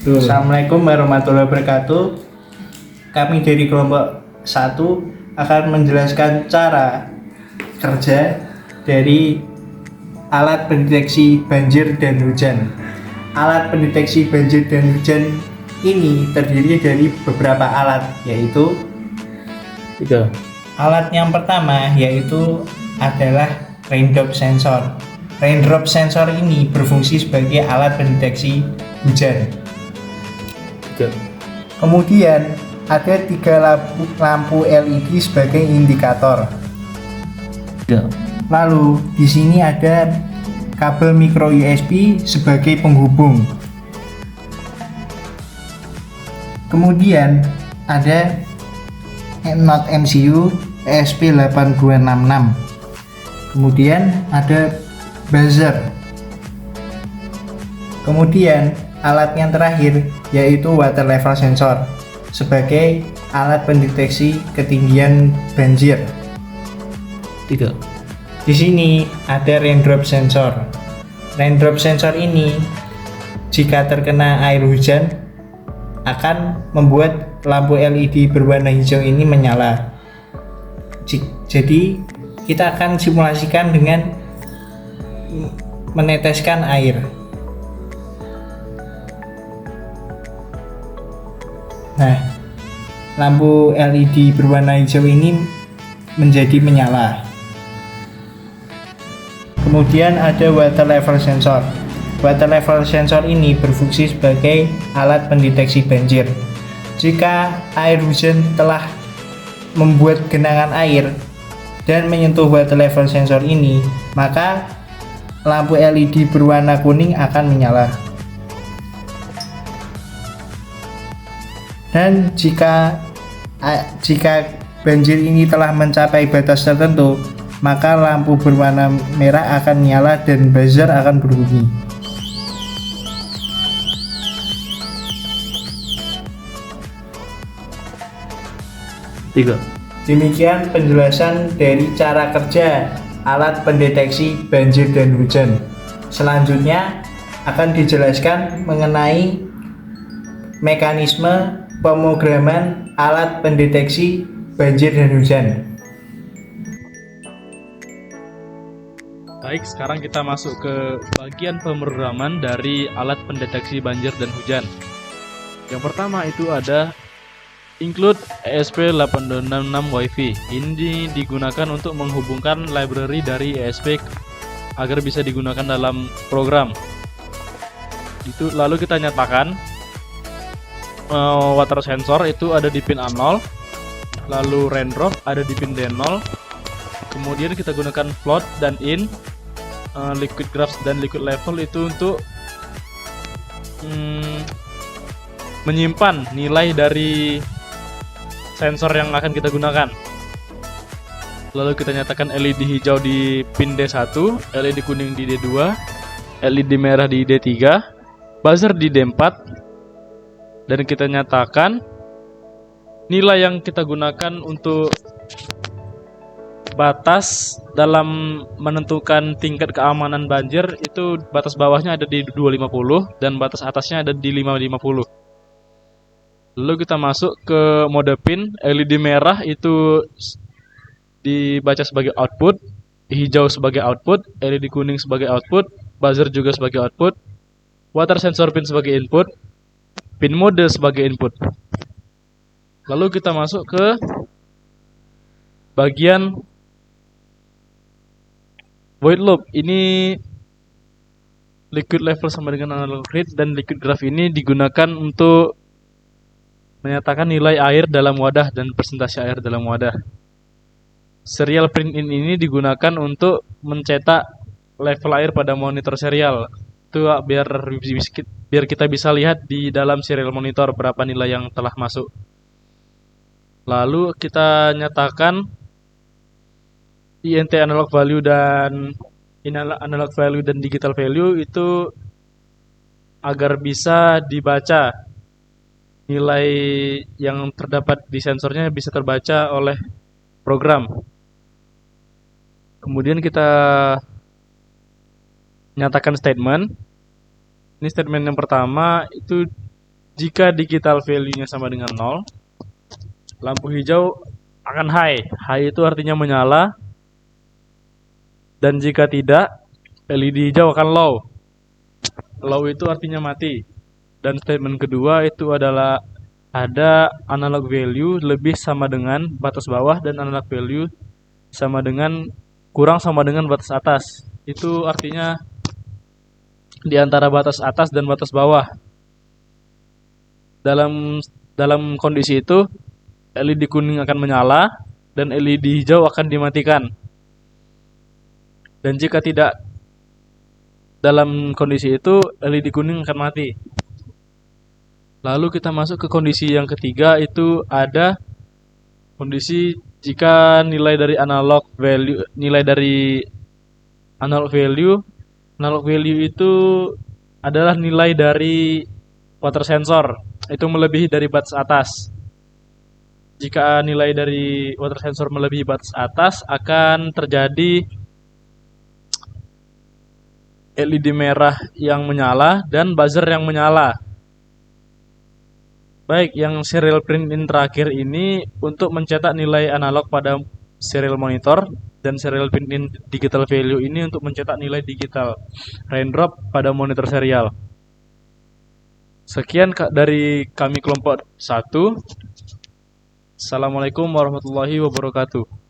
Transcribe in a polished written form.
Assalamualaikum warahmatullahi wabarakatuh. Kami dari kelompok 1 akan menjelaskan cara kerja dari alat pendeteksi banjir dan hujan. Alat pendeteksi banjir dan hujan ini terdiri dari beberapa alat, yaitu alat yang pertama yaitu adalah raindrop sensor. Raindrop sensor ini berfungsi sebagai alat pendeteksi hujan. Kemudian ada 3 lampu LED sebagai indikator. Lalu di sini ada kabel micro USB sebagai penghubung. Kemudian ada not MCU ESP8266. Kemudian ada buzzer. Kemudian alat yang terakhir yaitu water level sensor sebagai alat pendeteksi ketinggian banjir. Di sini ada raindrop sensor. Raindrop sensor ini jika terkena air hujan akan membuat lampu LED berwarna hijau ini menyala. Jadi kita akan simulasikan dengan meneteskan air. Nah, lampu LED berwarna hijau ini menjadi menyala. Kemudian ada water level sensor. Water level sensor ini berfungsi sebagai alat pendeteksi banjir. Jika air hujan telah membuat genangan air dan menyentuh water level sensor ini, maka lampu LED berwarna kuning akan menyala. Dan jika banjir ini telah mencapai batas tertentu, maka lampu berwarna merah akan menyala dan buzzer akan berbunyi. Demikian penjelasan dari cara kerja alat pendeteksi banjir dan hujan. Selanjutnya akan dijelaskan mengenai mekanisme pemrograman alat pendeteksi banjir dan hujan. Baik, sekarang kita masuk ke bagian pemrograman dari alat pendeteksi banjir dan hujan. Yang pertama itu ada include ESP8266 WiFi. Ini digunakan untuk menghubungkan library dari ESP agar bisa digunakan dalam program. Itu lalu kita nyatakan water sensor itu ada di pin A0, lalu raindrop ada di pin D0. Kemudian kita gunakan float dan in, liquid graph dan liquid level itu untuk menyimpan nilai dari sensor yang akan kita gunakan. Lalu kita nyatakan LED hijau di pin D1, LED kuning di D2, LED merah di D3, buzzer di D4. Dan kita nyatakan nilai yang kita gunakan untuk batas dalam menentukan tingkat keamanan banjir itu batas bawahnya ada di 250 dan batas atasnya ada di 550. Lalu kita masuk ke mode pin. LED merah itu dibaca sebagai output, hijau sebagai output, LED kuning sebagai output, buzzer juga sebagai output, water sensor pin sebagai input, pin mode sebagai input. Lalu kita masuk ke bagian void loop. Ini liquid level sama dengan analog read dan liquid graph ini digunakan untuk menyatakan nilai air dalam wadah dan persentase air dalam wadah. Serial print in ini digunakan untuk mencetak level air pada monitor serial. Itu biar kita bisa lihat di dalam serial monitor berapa nilai yang telah masuk. Lalu kita nyatakan INT analog value dan analog value dan digital value itu agar bisa dibaca, nilai yang terdapat di sensornya bisa terbaca oleh program. Kemudian kita nyatakan statement. Ini statement yang pertama itu Jika digital value-nya sama dengan 0, lampu hijau akan high. High itu artinya menyala. Dan jika tidak, LED hijau akan low. Low itu artinya mati. Dan statement kedua itu adalah ada analog value lebih sama dengan batas bawah dan analog value sama dengan kurang sama dengan batas atas. Itu artinya di antara batas atas dan batas bawah. Dalam kondisi itu LED kuning akan menyala dan LED hijau akan dimatikan. Dan jika tidak dalam kondisi itu LED kuning akan mati. Lalu kita masuk ke kondisi yang ketiga, itu ada kondisi jika nilai dari analog value itu adalah nilai dari water sensor, itu melebihi dari batas atas. Jika nilai dari water sensor melebihi batas atas, akan terjadi LED merah yang menyala dan buzzer yang menyala. Baik, yang serial print in terakhir ini untuk mencetak nilai analog pada serial monitor, dan serial print in digital value ini untuk mencetak nilai digital raindrop pada monitor serial. Sekian dari kami kelompok 1. Assalamualaikum warahmatullahi wabarakatuh.